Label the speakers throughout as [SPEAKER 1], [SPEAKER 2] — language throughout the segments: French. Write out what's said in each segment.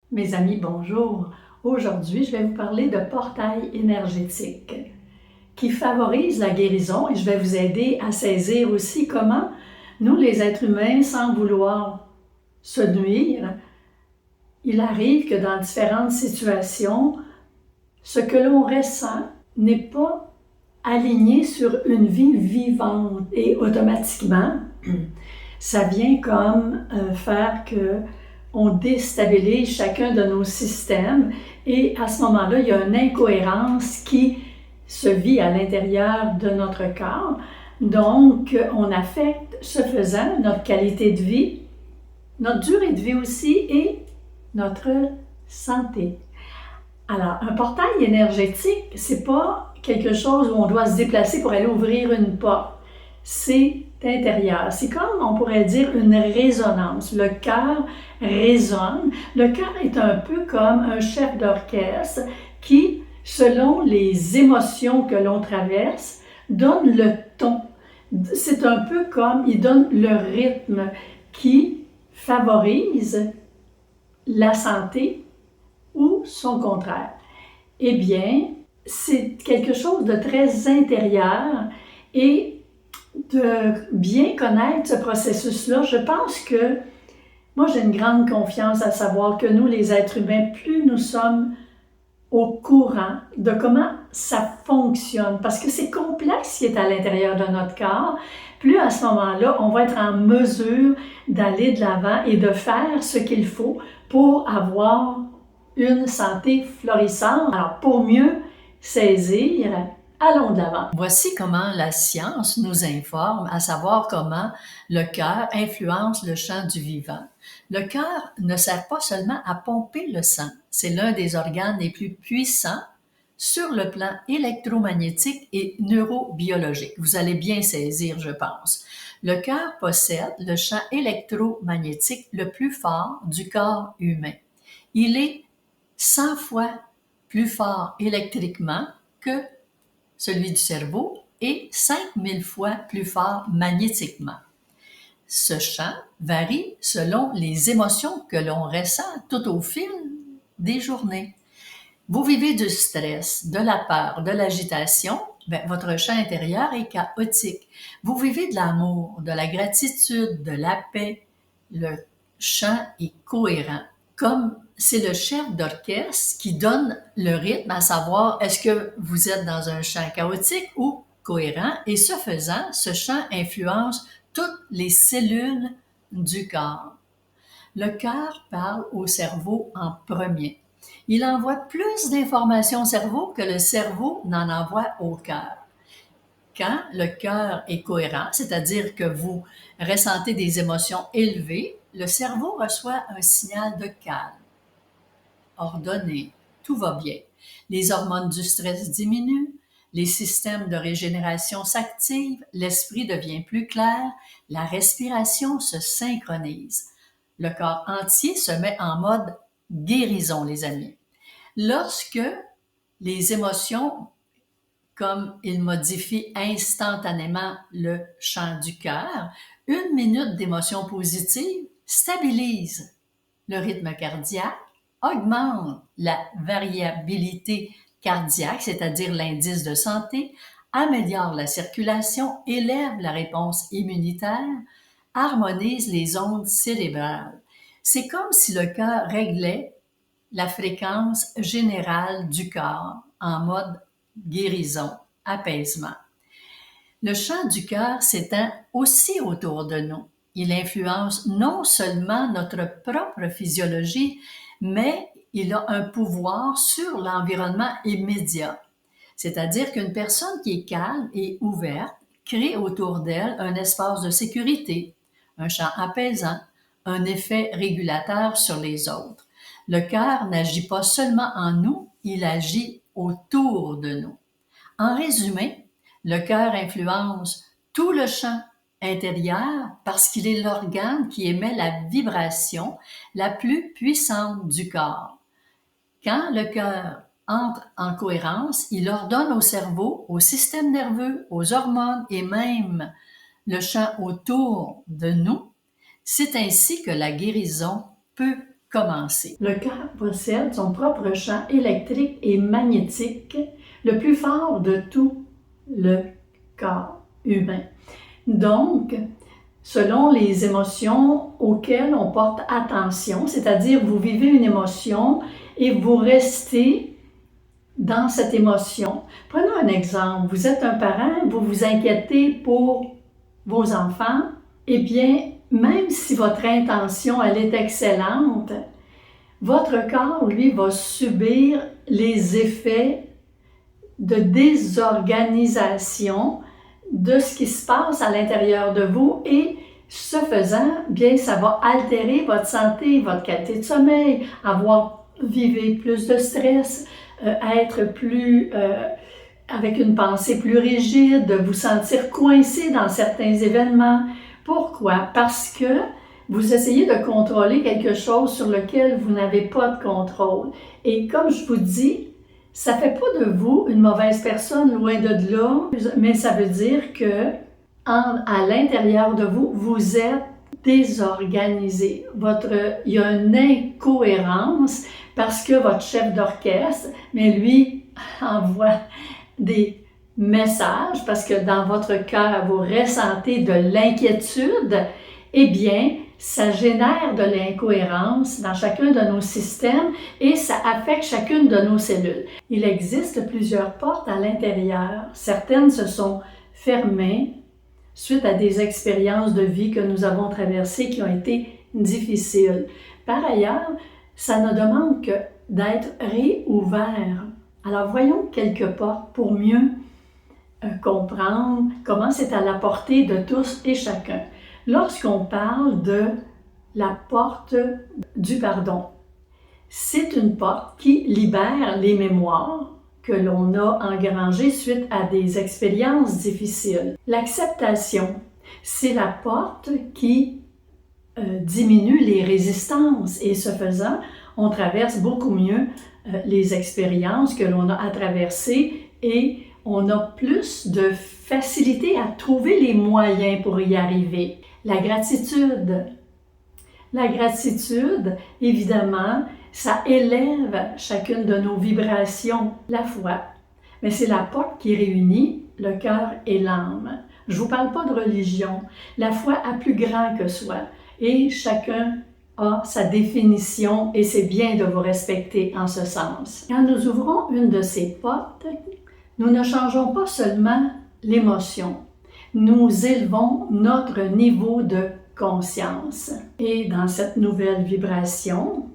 [SPEAKER 1] Mes amis, bonjour. Aujourd'hui, je vais vous parler de portail énergétique qui favorise la guérison et je vais vous aider à saisir aussi comment nous, les êtres humains, sans vouloir se nuire, il arrive que dans différentes situations, ce que l'on ressent n'est pas aligné sur une vie vivante et automatiquement, ça vient comme faire que on déstabilise chacun de nos systèmes et à ce moment-là, il y a une incohérence qui se vit à l'intérieur de notre corps. Donc, on affecte, ce faisant, notre qualité de vie, notre durée de vie aussi et notre santé. Alors, un portail énergétique, c'est pas quelque chose où on doit se déplacer pour aller ouvrir une porte. C'est intérieur. C'est comme, on pourrait dire, une résonance. Le cœur résonne. Le cœur est un peu comme un chef d'orchestre qui, selon les émotions que l'on traverse, donne le ton. C'est un peu comme, il donne le rythme qui favorise la santé ou son contraire. Eh bien, c'est quelque chose de très intérieur et de bien connaître ce processus-là, je pense que moi, j'ai une grande confiance à savoir que nous, les êtres humains, plus nous sommes au courant de comment ça fonctionne, parce que c'est complexe ce qui est à l'intérieur de notre corps, plus à ce moment-là, on va être en mesure d'aller de l'avant et de faire ce qu'il faut pour avoir une santé florissante. Alors, pour mieux saisir, allons de l'avant.
[SPEAKER 2] Voici comment la science nous informe, à savoir comment le cœur influence le champ du vivant. Le cœur ne sert pas seulement à pomper le sang, c'est l'un des organes les plus puissants sur le plan électromagnétique et neurobiologique. Vous allez bien saisir, je pense. Le cœur possède le champ électromagnétique le plus fort du corps humain. Il est 100 fois plus fort électriquement que celui du cerveau, est 5000 fois plus fort magnétiquement. Ce champ varie selon les émotions que l'on ressent tout au fil des journées. Vous vivez du stress, de la peur, de l'agitation, votre champ intérieur est chaotique. Vous vivez de l'amour, de la gratitude, de la paix, le chant est cohérent. Comme c'est le chef d'orchestre qui donne le rythme, à savoir est-ce que vous êtes dans un chant chaotique ou cohérent, et ce faisant, ce chant influence toutes les cellules du corps. Le cœur parle au cerveau en premier. Il envoie plus d'informations au cerveau que le cerveau n'en envoie au cœur. Quand le cœur est cohérent, c'est-à-dire que vous ressentez des émotions élevées, le cerveau reçoit un signal de calme, ordonné, tout va bien. Les hormones du stress diminuent, les systèmes de régénération s'activent, l'esprit devient plus clair, la respiration se synchronise. Le corps entier se met en mode guérison, les amis. Lorsque les émotions, comme ils modifient instantanément le champ du cœur, une minute d'émotion positive stabilise le rythme cardiaque, augmente la variabilité cardiaque, c'est-à-dire l'indice de santé, améliore la circulation, élève la réponse immunitaire, harmonise les ondes cérébrales. C'est comme si le cœur réglait la fréquence générale du corps en mode guérison, apaisement. Le chant du cœur s'étend aussi autour de nous. Il influence non seulement notre propre physiologie, mais il a un pouvoir sur l'environnement immédiat. C'est-à-dire qu'une personne qui est calme et ouverte crée autour d'elle un espace de sécurité, un champ apaisant, un effet régulateur sur les autres. Le cœur n'agit pas seulement en nous, il agit autour de nous. En résumé, le cœur influence tout le champ intérieur parce qu'il est l'organe qui émet la vibration la plus puissante du corps. Quand le cœur entre en cohérence, il ordonne au cerveau, au système nerveux, aux hormones et même le champ autour de nous. C'est ainsi que la guérison peut commencer.
[SPEAKER 1] Le cœur possède son propre champ électrique et magnétique, le plus fort de tout le corps humain. Donc, selon les émotions auxquelles on porte attention, c'est-à-dire vous vivez une émotion et vous restez dans cette émotion. Prenons un exemple. Vous êtes un parent, vous vous inquiétez pour vos enfants. Eh bien, même si votre intention, elle est excellente, votre corps, lui, va subir les effets de désorganisation de ce qui se passe à l'intérieur de vous et ce faisant, bien, ça va altérer votre santé, votre qualité de sommeil, vivre plus de stress, être plus avec une pensée plus rigide, vous sentir coincé dans certains événements. Pourquoi? Parce que vous essayez de contrôler quelque chose sur lequel vous n'avez pas de contrôle. Et comme je vous dis, ça ne fait pas de vous une mauvaise personne, loin de là, mais ça veut dire que à l'intérieur de vous, vous êtes désorganisé. Il y a une incohérence parce que votre chef d'orchestre, mais lui, envoie des messages parce que dans votre cœur, vous ressentez de l'inquiétude. Eh bien, ça génère de l'incohérence dans chacun de nos systèmes et ça affecte chacune de nos cellules. Il existe plusieurs portes à l'intérieur. Certaines se sont fermées suite à des expériences de vie que nous avons traversées qui ont été difficiles. Par ailleurs, ça ne demande que d'être réouvert. Alors, voyons quelques portes pour mieux comprendre comment c'est à la portée de tous et chacun. Lorsqu'on parle de la porte du pardon, c'est une porte qui libère les mémoires que l'on a engrangées suite à des expériences difficiles. L'acceptation, c'est la porte qui diminue les résistances et ce faisant, on traverse beaucoup mieux les expériences que l'on a à traverser et on a plus de facilité à trouver les moyens pour y arriver. La gratitude. La gratitude, évidemment, ça élève chacune de nos vibrations. La foi, mais c'est la porte qui réunit le cœur et l'âme. Je ne vous parle pas de religion. La foi a plus grand que soi et chacun a sa définition et c'est bien de vous respecter en ce sens. Quand nous ouvrons une de ces portes, nous ne changeons pas seulement l'émotion, nous élevons notre niveau de conscience. Et dans cette nouvelle vibration,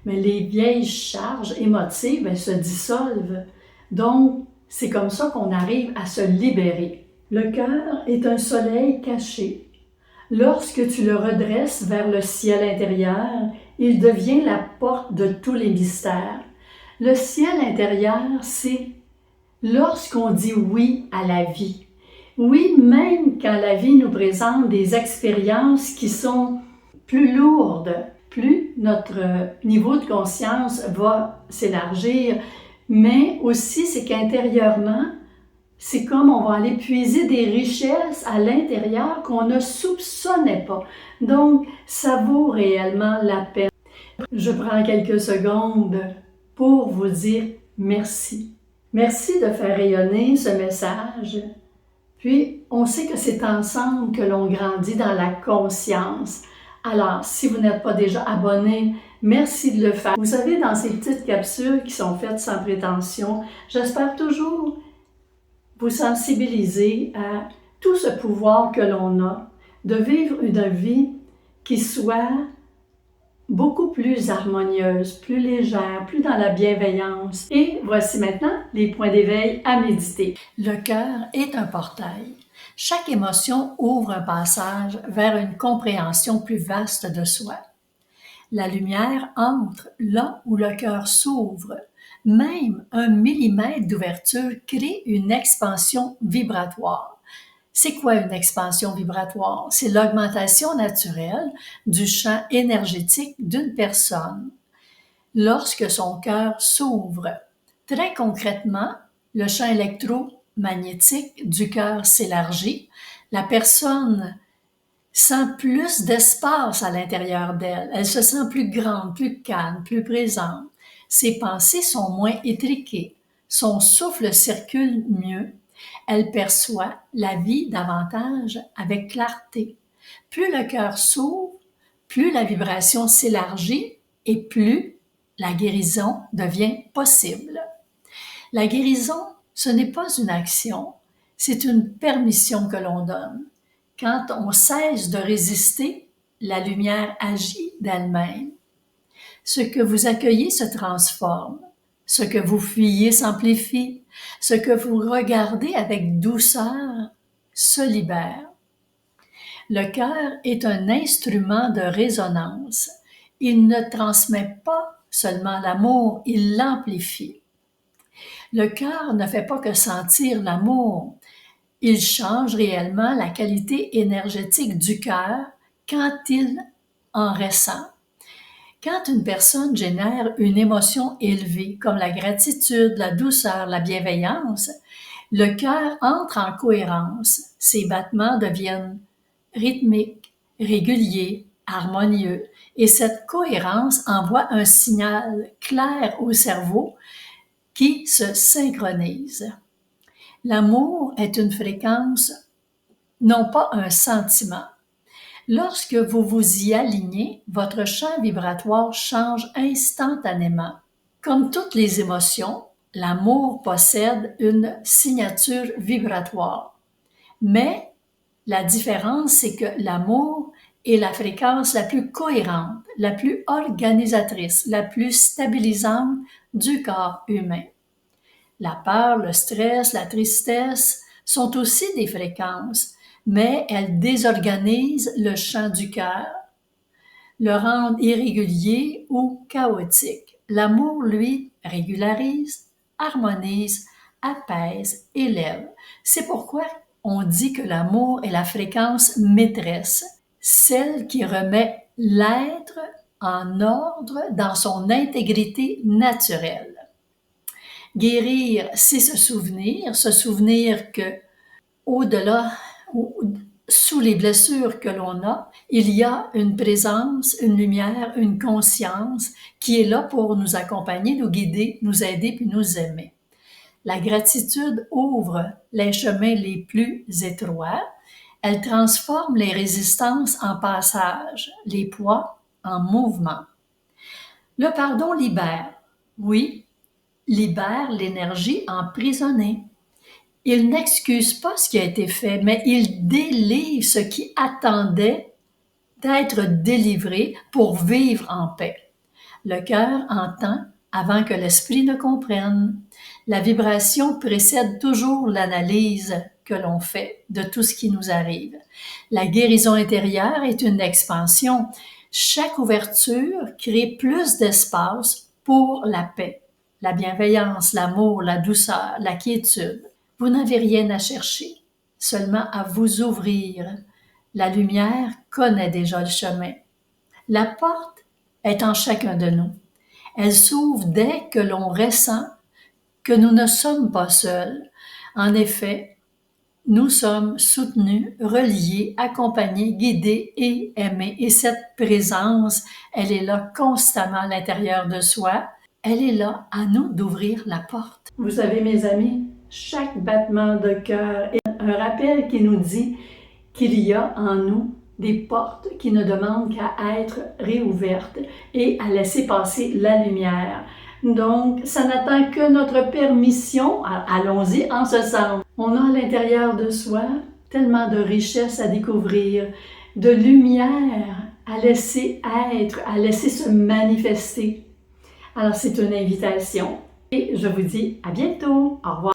[SPEAKER 1] les vieilles charges émotives se dissolvent. Donc, c'est comme ça qu'on arrive à se libérer. Le cœur est un soleil caché. Lorsque tu le redresses vers le ciel intérieur, il devient la porte de tous les mystères. Le ciel intérieur, c'est lorsqu'on dit oui à la vie. Oui, même quand la vie nous présente des expériences qui sont plus lourdes, plus notre niveau de conscience va s'élargir, mais aussi c'est qu'intérieurement, c'est comme on va aller puiser des richesses à l'intérieur qu'on ne soupçonnait pas. Donc, ça vaut réellement la peine. Je prends quelques secondes pour vous dire merci. Merci de faire rayonner ce message. Puis, on sait que c'est ensemble que l'on grandit dans la conscience. Alors, si vous n'êtes pas déjà abonné, merci de le faire. Vous savez, dans ces petites capsules qui sont faites sans prétention, j'espère toujours vous sensibiliser à tout ce pouvoir que l'on a de vivre une vie qui soit beaucoup plus harmonieuse, plus légère, plus dans la bienveillance. Et voici maintenant les points d'éveil à méditer.
[SPEAKER 2] Le cœur est un portail. Chaque émotion ouvre un passage vers une compréhension plus vaste de soi. La lumière entre là où le cœur s'ouvre. Même 1 millimètre d'ouverture crée une expansion vibratoire. C'est quoi une expansion vibratoire? C'est l'augmentation naturelle du champ énergétique d'une personne lorsque son cœur s'ouvre. Très concrètement, le champ électromagnétique du cœur s'élargit. La personne sent plus d'espace à l'intérieur d'elle. Elle se sent plus grande, plus calme, plus présente. Ses pensées sont moins étriquées. Son souffle circule mieux. Elle perçoit la vie davantage avec clarté. Plus le cœur s'ouvre, plus la vibration s'élargit et plus la guérison devient possible. La guérison, ce n'est pas une action, c'est une permission que l'on donne. Quand on cesse de résister, la lumière agit d'elle-même. Ce que vous accueillez se transforme. Ce que vous fuyez s'amplifie. Ce que vous regardez avec douceur se libère. Le cœur est un instrument de résonance. Il ne transmet pas seulement l'amour, il l'amplifie. Le cœur ne fait pas que sentir l'amour. Il change réellement la qualité énergétique du cœur quand il en ressent. Quand une personne génère une émotion élevée, comme la gratitude, la douceur, la bienveillance, le cœur entre en cohérence. Ses battements deviennent rythmiques, réguliers, harmonieux, et cette cohérence envoie un signal clair au cerveau qui se synchronise. L'amour est une fréquence, non pas un sentiment. Lorsque vous vous y alignez, votre champ vibratoire change instantanément. Comme toutes les émotions, l'amour possède une signature vibratoire. Mais la différence, c'est que l'amour est la fréquence la plus cohérente, la plus organisatrice, la plus stabilisante du corps humain. La peur, le stress, la tristesse sont aussi des fréquences, mais elles désorganisent le champ du cœur, le rendent irrégulier ou chaotique. L'amour, lui, régularise, harmonise, apaise, élève. C'est pourquoi on dit que l'amour est la fréquence maîtresse, celle qui remet l'être en ordre dans son intégrité naturelle. Guérir, c'est se souvenir que au-delà, sous les blessures que l'on a, il y a une présence, une lumière, une conscience qui est là pour nous accompagner, nous guider, nous aider puis nous aimer. La gratitude ouvre les chemins les plus étroits. Elle transforme les résistances en passage, les poids en mouvement. Le pardon libère. Oui, libère l'énergie emprisonnée. Il n'excuse pas ce qui a été fait, mais il délivre ce qui attendait d'être délivré pour vivre en paix. Le cœur entend avant que l'esprit ne comprenne. La vibration précède toujours l'analyse que l'on fait de tout ce qui nous arrive. La guérison intérieure est une expansion. Chaque ouverture crée plus d'espace pour la paix, la bienveillance, l'amour, la douceur, la quiétude. Vous n'avez rien à chercher, seulement à vous ouvrir. La lumière connaît déjà le chemin. La porte est en chacun de nous. Elle s'ouvre dès que l'on ressent que nous ne sommes pas seuls. En effet, nous sommes soutenus, reliés, accompagnés, guidés et aimés. Et cette présence, elle est là constamment à l'intérieur de soi. Elle est là à nous d'ouvrir la porte.
[SPEAKER 1] Vous savez, mes amis, chaque battement de cœur est un rappel qui nous dit qu'il y a en nous des portes qui ne demandent qu'à être réouvertes et à laisser passer la lumière. Donc, ça n'attend que notre permission. Allons-y en ce sens. On a à l'intérieur de soi tellement de richesses à découvrir, de lumière à laisser être, à laisser se manifester. Alors, c'est une invitation et je vous dis à bientôt. Au revoir.